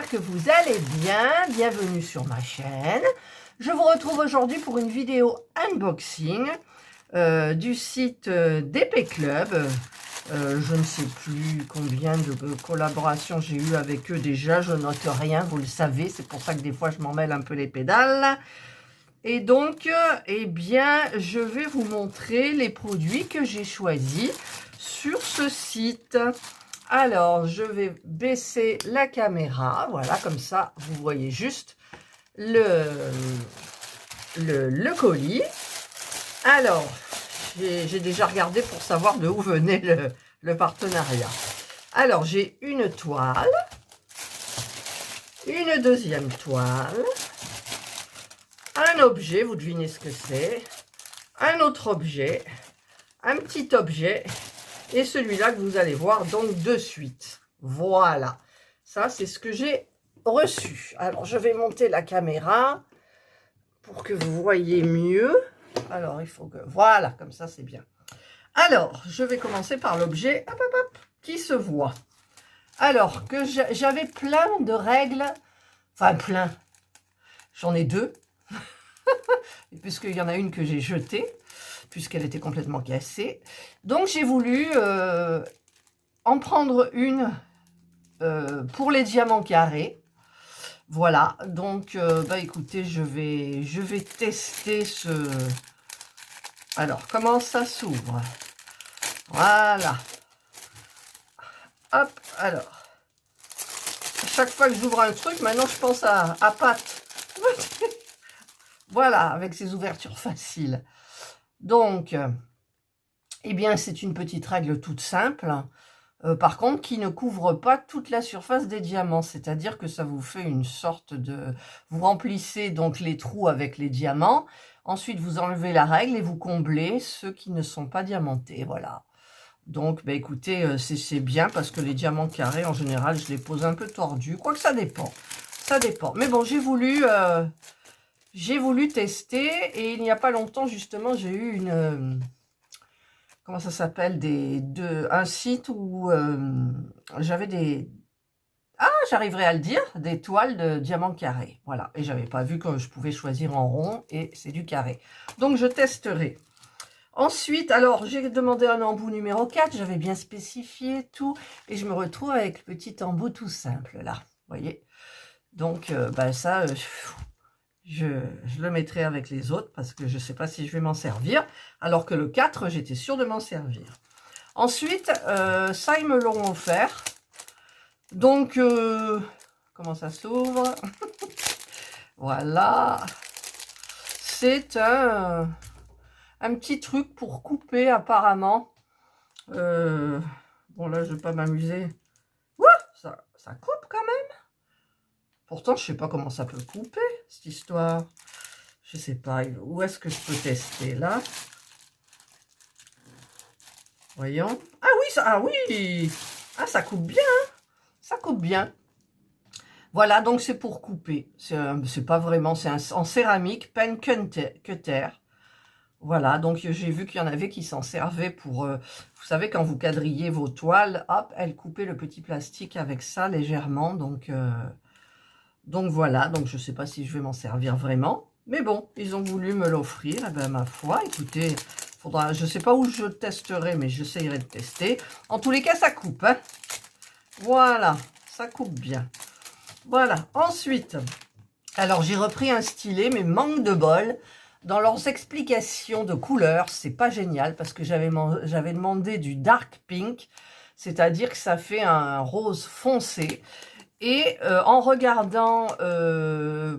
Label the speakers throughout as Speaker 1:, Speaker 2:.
Speaker 1: que vous allez bien. Bienvenue sur ma chaîne. Je vous retrouve aujourd'hui pour une vidéo unboxing du site DP Club. Je ne sais plus combien de collaborations j'ai eu avec eux déjà. Je note rien, vous le savez. C'est pour ça que des fois, je m'en mêle un peu les pédales. Et donc, eh bien, je vais vous montrer les produits que j'ai choisis sur ce site. Alors, je vais baisser la caméra, voilà, comme ça, vous voyez juste le colis. Alors, j'ai déjà regardé pour savoir de où venait le partenariat. Alors, j'ai une toile, une deuxième toile, un objet, vous devinez ce que c'est, un autre objet, un petit objet, et celui-là que vous allez voir donc de suite. Voilà, ça c'est ce que j'ai reçu. Alors je vais monter la caméra pour que vous voyez mieux. Alors il faut que, voilà, comme ça c'est bien. Alors je vais commencer par l'objet qui se voit. Alors que j'avais plein de règles, enfin plein, j'en ai deux, puisqu'il y en a une que j'ai jetée, puisqu'elle était complètement cassée. Donc j'ai voulu en prendre une pour les diamants carrés. Voilà, donc bah écoutez, je vais tester ce... Alors, comment ça s'ouvre? Voilà. Hop, alors. À chaque fois que j'ouvre un truc, maintenant je pense à Pat. Voilà, avec ses ouvertures faciles. Donc, eh bien, c'est une petite règle toute simple. Par contre, qui ne couvre pas toute la surface des diamants. C'est-à-dire que ça vous fait une sorte de... Vous remplissez donc les trous avec les diamants. Ensuite, vous enlevez la règle et vous comblez ceux qui ne sont pas diamantés. Voilà. Donc, bah, écoutez, c'est bien parce que les diamants carrés, en général, je les pose un peu tordus. Quoique ça dépend. Ça dépend. Mais bon, j'ai voulu tester et il n'y a pas longtemps, justement, j'ai eu une... comment ça s'appelle, un site où j'avais des... Ah, j'arriverai à le dire, des toiles de diamants carrés. Voilà, et j'avais pas vu que je pouvais choisir en rond et c'est du carré. Donc, je testerai. Ensuite, alors, j'ai demandé un embout numéro 4, j'avais bien spécifié tout, et je me retrouve avec le petit embout tout simple, là, vous voyez. Donc, ben ça... Je le mettrai avec les autres parce que je ne sais pas si je vais m'en servir. Alors que le 4, j'étais sûre de m'en servir. Ensuite, ça, ils me l'ont offert. Donc, comment ça s'ouvre? Voilà. C'est un petit truc pour couper apparemment. Bon, là, je ne vais pas m'amuser. Ça coupe quand même. Pourtant, je ne sais pas comment ça peut couper, cette histoire. Je ne sais pas. Où est-ce que je peux tester, là? Voyons. Ah oui, ah oui. Ah, ça coupe bien. Hein, ça coupe bien. Voilà, donc c'est pour couper. C'est pas vraiment... C'est en céramique, pen cutter. Voilà, donc j'ai vu qu'il y en avait qui s'en servaient pour... vous savez, quand vous quadrillez vos toiles, hop, elle coupait le petit plastique avec ça légèrement. Donc voilà, donc je ne sais pas si je vais m'en servir vraiment. Mais bon, ils ont voulu me l'offrir. Eh bien, ma foi, écoutez, faudra, je ne sais pas où je testerai, mais j'essayerai de tester. En tous les cas, ça coupe. Hein. Voilà, ça coupe bien. Voilà, ensuite, alors j'ai repris un stylet, mais manque de bol. Dans leurs explications de couleurs, c'est pas génial, parce que j'avais demandé du dark pink, c'est-à-dire que ça fait un rose foncé. Et en regardant,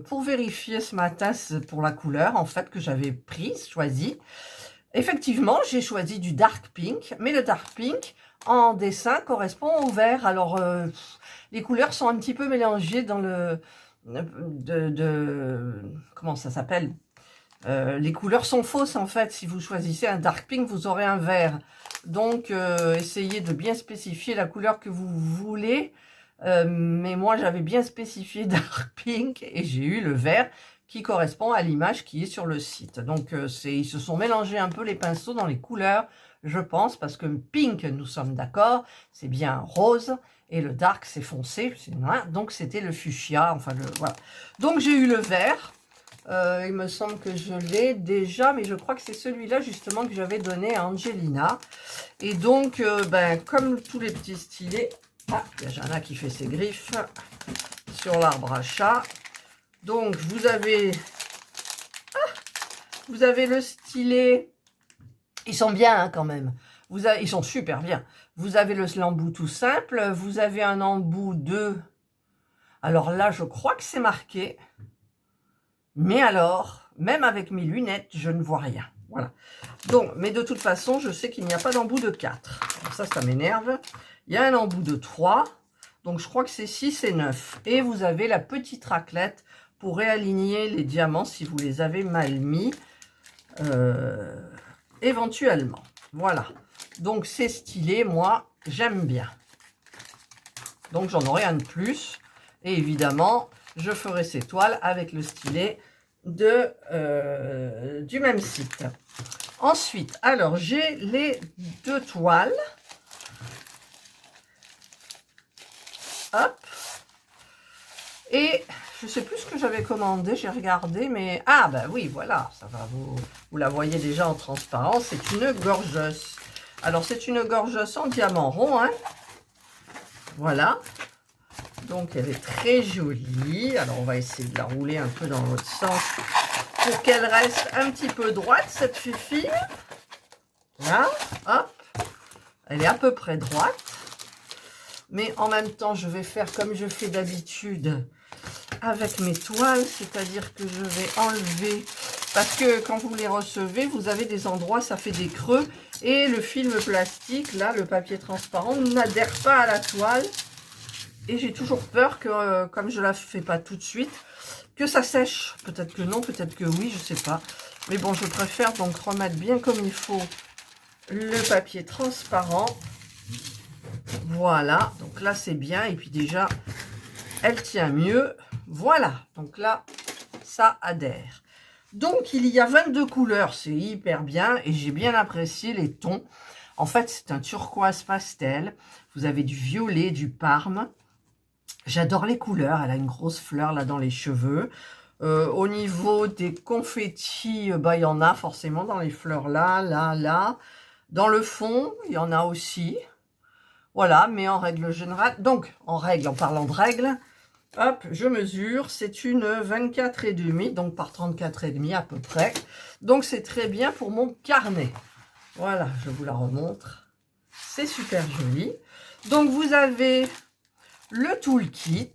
Speaker 1: pour vérifier ce matin pour la couleur, en fait, que j'avais choisi, effectivement, j'ai choisi du dark pink, mais le dark pink, en dessin, correspond au vert. Alors, les couleurs sont un petit peu mélangées dans comment ça s'appelle? Les couleurs sont fausses, en fait. Si vous choisissez un dark pink, vous aurez un vert. Donc, essayez de bien spécifier la couleur que vous voulez. Mais moi, j'avais bien spécifié dark pink et j'ai eu le vert qui correspond à l'image qui est sur le site. Donc, ils se sont mélangés un peu les pinceaux dans les couleurs, je pense, parce que pink, nous sommes d'accord, c'est bien rose, et le dark, c'est foncé, donc c'était le fuchsia, enfin, voilà. Donc, j'ai eu le vert. Il me semble que je l'ai déjà, mais je crois que c'est celui-là justement que j'avais donné à Angelina. Et donc, comme tous les petits stylets, il y a Jana qui fait ses griffes sur l'arbre à chat. Donc, vous avez le stylet. Ils sont bien hein, quand même. Ils sont super bien. Vous avez l'embout tout simple. Vous avez un embout de... Alors là, je crois que c'est marqué. Mais alors, même avec mes lunettes, je ne vois rien. Voilà. Donc, mais de toute façon, je sais qu'il n'y a pas d'embout de 4. Alors ça m'énerve. Il y a un embout de 3. Donc, je crois que c'est 6 et 9. Et vous avez la petite raclette pour réaligner les diamants si vous les avez mal mis. Éventuellement. Voilà. Donc, c'est stylé. Moi, j'aime bien. Donc, j'en aurai un de plus. Et évidemment... je ferai ces toiles avec le stylet du même site. Ensuite, alors, j'ai les 2 toiles. Hop. Et je sais plus ce que j'avais commandé, j'ai regardé, mais... ah, ben oui, voilà, ça va, vous la voyez déjà en transparent. C'est une gorgeuse. Alors, c'est une gorgeuse en diamant rond, hein. Voilà. Donc, elle est très jolie. Alors, on va essayer de la rouler un peu dans l'autre sens pour qu'elle reste un petit peu droite, cette fille. Là, hop. Elle est à peu près droite. Mais en même temps, je vais faire comme je fais d'habitude avec mes toiles. C'est-à-dire que je vais enlever... parce que quand vous les recevez, vous avez des endroits, ça fait des creux. Et le film plastique, là, le papier transparent, n'adhère pas à la toile. Et j'ai toujours peur que, comme je ne la fais pas tout de suite, que ça sèche. Peut-être que non, peut-être que oui, je ne sais pas. Mais bon, je préfère donc remettre bien comme il faut le papier transparent. Voilà, donc là c'est bien. Et puis déjà, elle tient mieux. Voilà, donc là, ça adhère. Donc il y a 22 couleurs, c'est hyper bien. Et j'ai bien apprécié les tons. En fait, c'est un turquoise pastel. Vous avez du violet, du parme. J'adore les couleurs, elle a une grosse fleur là dans les cheveux. Au niveau des confettis, il y en a forcément dans les fleurs là, là. Dans le fond, il y en a aussi. Voilà, mais en règle générale, donc en parlant de règles, hop, je mesure, c'est une 24,5, donc par 34,5 à peu près. Donc c'est très bien pour mon carnet. Voilà, je vous la remontre. C'est super joli. Donc vous avez... le toolkit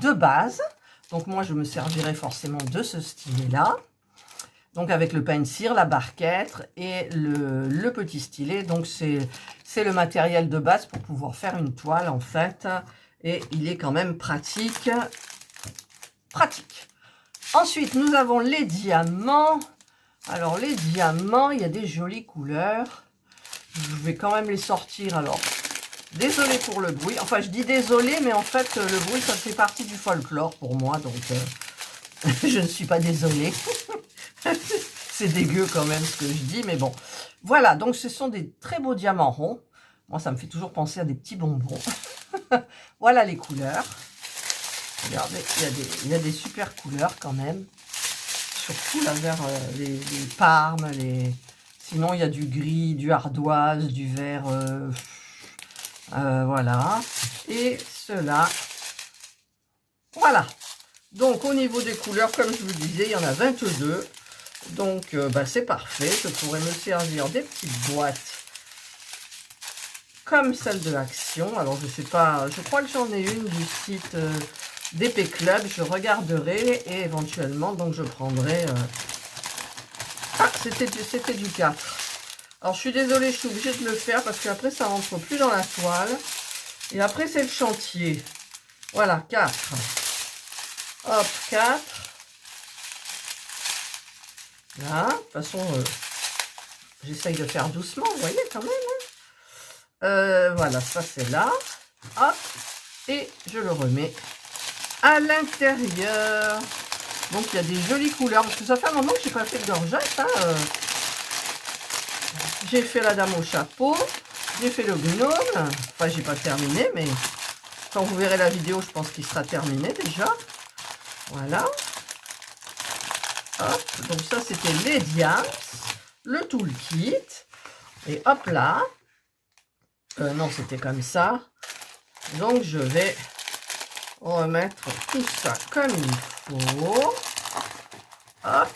Speaker 1: de base. Donc moi, je me servirai forcément de ce stylet-là. Donc avec le pencil, la barquette et le petit stylet. Donc c'est le matériel de base pour pouvoir faire une toile en fait. Et il est quand même pratique. Pratique. Ensuite, nous avons les diamants. Alors les diamants, il y a des jolies couleurs. Je vais quand même les sortir alors. Désolée pour le bruit. Enfin, je dis désolée, mais en fait, le bruit, ça fait partie du folklore pour moi. Donc, je ne suis pas désolée. C'est dégueu quand même ce que je dis, mais bon. Voilà, donc ce sont des très beaux diamants ronds. Moi, ça me fait toujours penser à des petits bonbons. Voilà les couleurs. Regardez, il y a des super couleurs quand même. Surtout là vers les parmes, sinon il y a du gris, du ardoise, du vert... voilà, et cela, voilà. Donc au niveau des couleurs, comme je vous disais, il y en a 22. Donc c'est parfait. Je pourrais me servir des petites boîtes comme celle de Action. Alors je sais pas, je crois que j'en ai une du site d'Épée Club. Je regarderai et éventuellement donc je prendrai... ah, c'était du 4. Alors, je suis désolée, je suis obligée de le faire parce qu'après, ça rentre plus dans la toile. Et après, c'est le chantier. Voilà, 4. Hop, 4. Là, de toute façon, j'essaye de faire doucement, vous voyez, quand même. Hein. Voilà, ça, c'est là. Hop, et je le remets à l'intérieur Donc, il y a des jolies couleurs. Parce que ça fait un moment que je n'ai pas fait de gorgette. Hein, J'ai fait la dame au chapeau. J'ai fait le gnome. Enfin, j'ai pas terminé, mais quand vous verrez la vidéo, je pense qu'il sera terminé déjà. Voilà. Hop. Donc, ça, c'était les diams. Le toolkit. Et hop là. Non, c'était comme ça. Donc, je vais remettre tout ça comme il faut. Hop.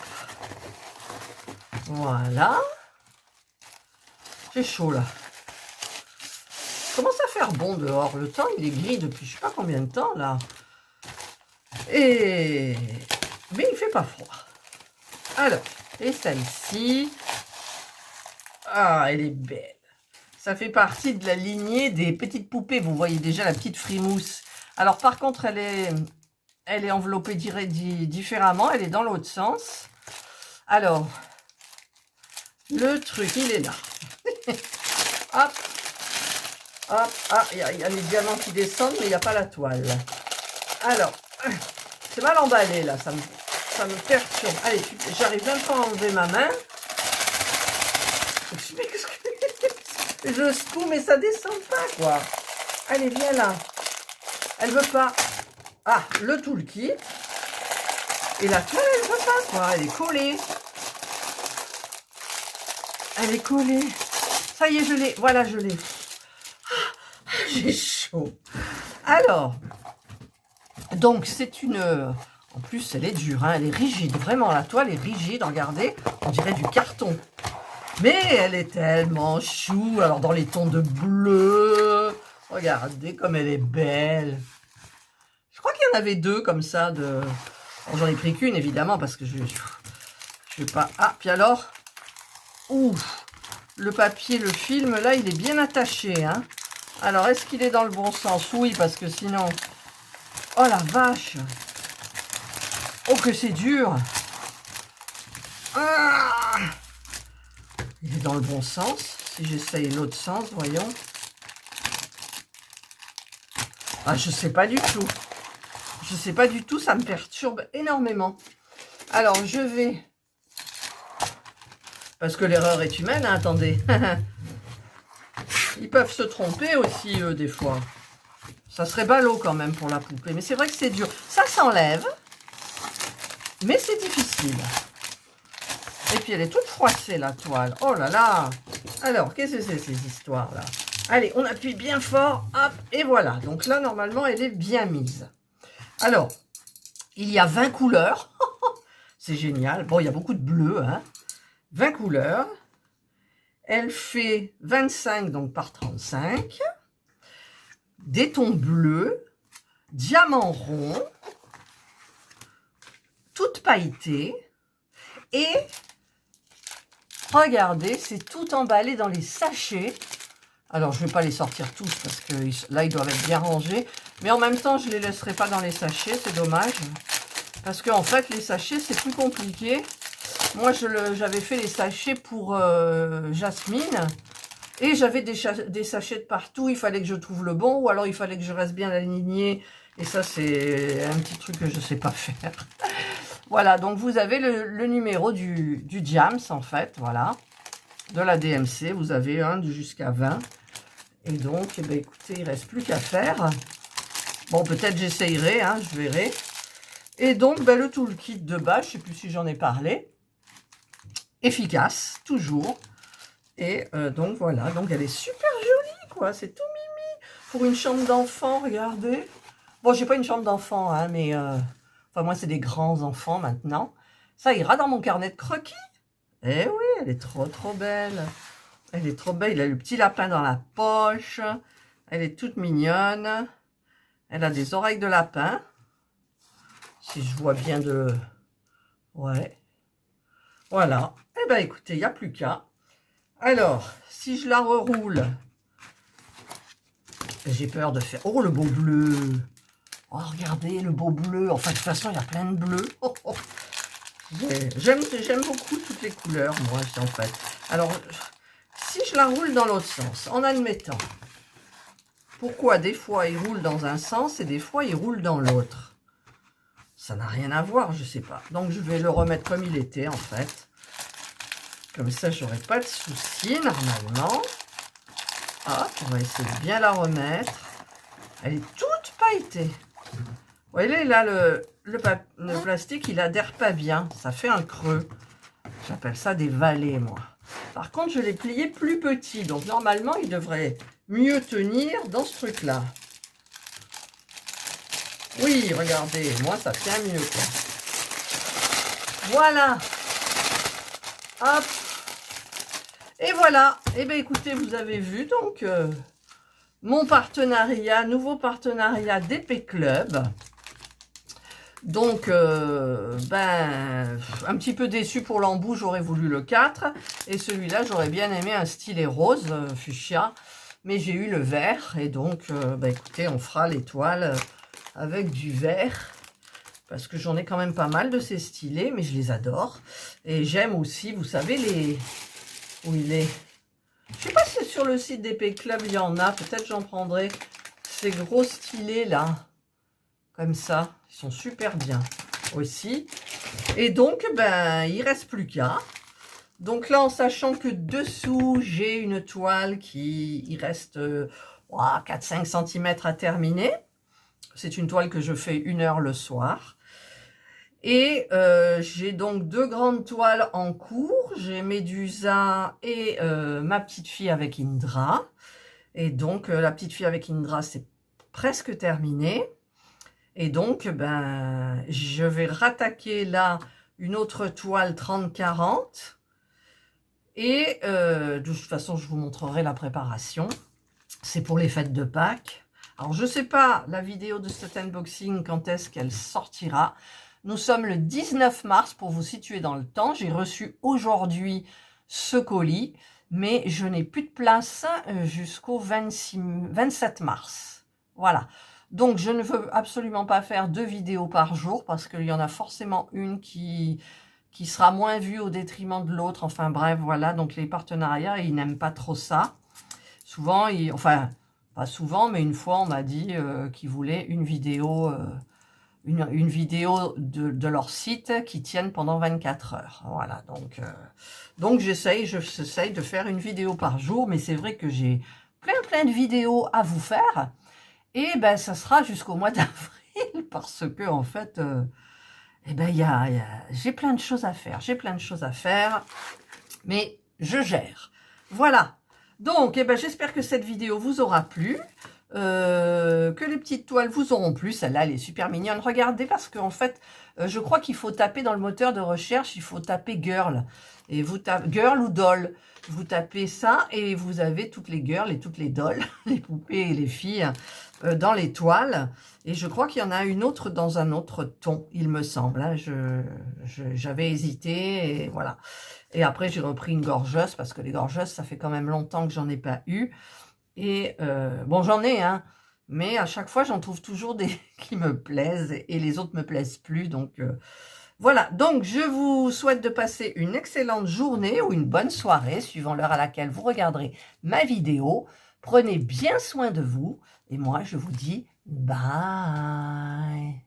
Speaker 1: Voilà. J'ai chaud là. Commence à faire bon dehors. Le temps, il est gris depuis je sais pas combien de temps là. Et... mais il fait pas froid. Alors, et ça ici. Ah, elle est belle. Ça fait partie de la lignée des petites poupées. Vous voyez déjà la petite frimousse. Alors, par contre, elle est enveloppée différemment. Elle est dans l'autre sens. Alors, le truc, il est là. Hop. Hop. Ah, il y a les diamants qui descendent, mais il n'y a pas la toile. Alors, c'est mal emballé, là. Ça me perturbe. Allez, j'arrive même pas à enlever ma main. Je secoue, mais ça descend pas, quoi. Allez, viens là. Elle veut pas. Ah, le toolkit. Et la toile, elle veut pas, quoi. Elle est collée. Elle est collée. Ça y est, je l'ai. Voilà, je l'ai. Ah, j'ai chaud. Alors, donc, c'est une... En plus, elle est dure, hein. Elle est rigide. Vraiment, la toile est rigide. Regardez, on dirait du carton. Mais elle est tellement chou. Alors, dans les tons de bleu. Regardez comme elle est belle. Je crois qu'il y en avait deux comme ça. Bon, j'en ai pris qu'une, évidemment, parce que je vais pas... Ah, puis alors... Ouf, le papier, le film, là, il est bien attaché. Hein. Alors, est-ce qu'il est dans le bon sens? Oui, parce que sinon... Oh, la vache. Oh, que c'est dur. Ah, il est dans le bon sens. Si j'essaye l'autre sens, voyons. Ah, je sais pas du tout. Je sais pas du tout, ça me perturbe énormément. Alors, je vais... Parce que l'erreur est humaine, hein, attendez. Ils peuvent se tromper aussi, eux, des fois. Ça serait ballot quand même pour la poupée. Mais c'est vrai que c'est dur. Ça s'enlève. Mais c'est difficile. Et puis, elle est toute froissée, la toile. Oh là là. Alors, qu'est-ce que c'est ces histoires-là? Allez, on appuie bien fort. Hop, et voilà. Donc là, normalement, elle est bien mise. Alors, il y a 20 couleurs. C'est génial. Bon, il y a beaucoup de bleu, hein. 20 couleurs. Elle fait 25 donc par 35. Des tons bleus. Diamant rond. Toute pailletée. Et regardez, c'est tout emballé dans les sachets. Alors, je ne vais pas les sortir tous parce que là, ils doivent être bien rangés. Mais en même temps, je ne les laisserai pas dans les sachets. C'est dommage. Parce qu'en fait, les sachets, c'est plus compliqué. Moi, j'avais fait les sachets pour Jasmine. Et j'avais des sachets de partout. Il fallait que je trouve le bon. Ou alors, il fallait que je reste bien aligné. Et ça, c'est un petit truc que je ne sais pas faire. Voilà, donc vous avez le numéro du Diams, en fait. Voilà. De la DMC. Vous avez un jusqu'à 20. Et donc, eh bien, écoutez, il ne reste plus qu'à faire. Bon, peut-être j'essayerai, hein, je verrai. Et donc, ben, le toolkit de base, je ne sais plus si j'en ai parlé. Efficace, toujours. Et donc, voilà. Donc, elle est super jolie, quoi. C'est tout mimi. Pour une chambre d'enfant, regardez. Bon, j'ai pas une chambre d'enfant, hein, mais... enfin, moi, c'est des grands enfants, maintenant. Ça ira dans mon carnet de croquis. Eh oui, elle est trop, trop belle. Elle est trop belle. Il a le petit lapin dans la poche. Elle est toute mignonne. Elle a des oreilles de lapin. Si je vois bien de... Ouais. Voilà. Eh bien, écoutez, il n'y a plus qu'à. Alors, si je la reroule... J'ai peur de faire... Oh, le beau bleu. Oh, regardez, le beau bleu. Enfin, de toute façon, il y a plein de bleus. Oh, oh. J'aime beaucoup toutes les couleurs, moi, en fait. Alors, si je la roule dans l'autre sens, en admettant... Pourquoi des fois, il roule dans un sens et des fois, il roule dans l'autre? ça n'a rien à voir, je sais pas. Donc, je vais le remettre comme il était, en fait. Comme ça, j'aurai pas de soucis, normalement. Hop, on va essayer de bien la remettre. Elle est toute pailletée. Vous voyez, là, le plastique, il adhère pas bien. Ça fait un creux. J'appelle ça des vallées, moi. Par contre, je l'ai plié plus petit. Donc, normalement, il devrait mieux tenir dans ce truc-là. Oui, regardez. Moi, ça tient mieux, quoi. Voilà. Hop. Et voilà. Eh bien, écoutez, vous avez vu, donc, mon partenariat, nouveau partenariat d'Épée Club. Donc, ben, un petit peu déçu pour l'embout, j'aurais voulu le 4. Et celui-là, j'aurais bien aimé un stylet rose, fuchsia. Mais j'ai eu le vert. Et donc, ben, écoutez, on fera l'étoile avec du vert. Parce que j'en ai quand même pas mal de ces stylets, mais je les adore. Et j'aime aussi, vous savez, les... Où il est? Je sais pas si sur le site d'Épée Club, il y en a. Peut-être j'en prendrai ces gros stylets, là. Comme ça. Ils sont super bien aussi. Et donc, ben, il reste plus qu'à. Donc là, en sachant que dessous, j'ai une toile qui... Il reste 4-5 cm à terminer. C'est une toile que je fais 1 heure le soir. Et j'ai donc 2 grandes toiles en cours. J'ai Médusa et ma petite fille avec Indra. Et donc, la petite fille avec Indra, c'est presque terminé. Et donc, ben, je vais rattaquer là une autre toile 30-40. Et de toute façon, je vous montrerai la préparation. C'est pour les fêtes de Pâques. Alors, je ne sais pas la vidéo de cet unboxing, quand est-ce qu'elle sortira. Nous sommes le 19 mars pour vous situer dans le temps. J'ai reçu aujourd'hui ce colis, mais je n'ai plus de place jusqu'au 27 mars. Voilà. Donc, je ne veux absolument pas faire 2 vidéos par jour parce qu'il y en a forcément une qui sera moins vue au détriment de l'autre. Enfin, bref, voilà. Donc, les partenariats, ils n'aiment pas trop ça. Souvent, enfin, pas souvent, mais une fois, on m'a dit qu'ils voulaient une vidéo... Une vidéo de leur site qui tienne pendant 24 heures. Voilà, donc j'essaye de faire une vidéo par jour, mais c'est vrai que j'ai plein de vidéos à vous faire. Et ben, ça sera jusqu'au mois d'avril, parce que, en fait, eh ben, j'ai plein de choses à faire. J'ai plein de choses à faire, mais je gère. Voilà. Donc, eh ben, j'espère que cette vidéo vous aura plu. Que les petites toiles vous auront plu. Celle-là, elle est super mignonne. Regardez, parce qu'en fait, je crois qu'il faut taper dans le moteur de recherche, il faut taper girl. Et vous tapez girl ou doll. Vous tapez ça et vous avez toutes les girls et toutes les dolls, les poupées et les filles dans les toiles. Et je crois qu'il y en a une autre dans un autre ton, il me semble. Hein. J'avais hésité et voilà. Et après, j'ai repris une gorgeuse parce que les gorgeuses, ça fait quand même longtemps que j'en ai pas eu. Et bon, j'en ai, hein, mais à chaque fois, j'en trouve toujours des qui me plaisent et les autres me plaisent plus. Donc, voilà. Donc, je vous souhaite de passer une excellente journée ou une bonne soirée, suivant l'heure à laquelle vous regarderez ma vidéo. Prenez bien soin de vous et moi, je vous dis bye.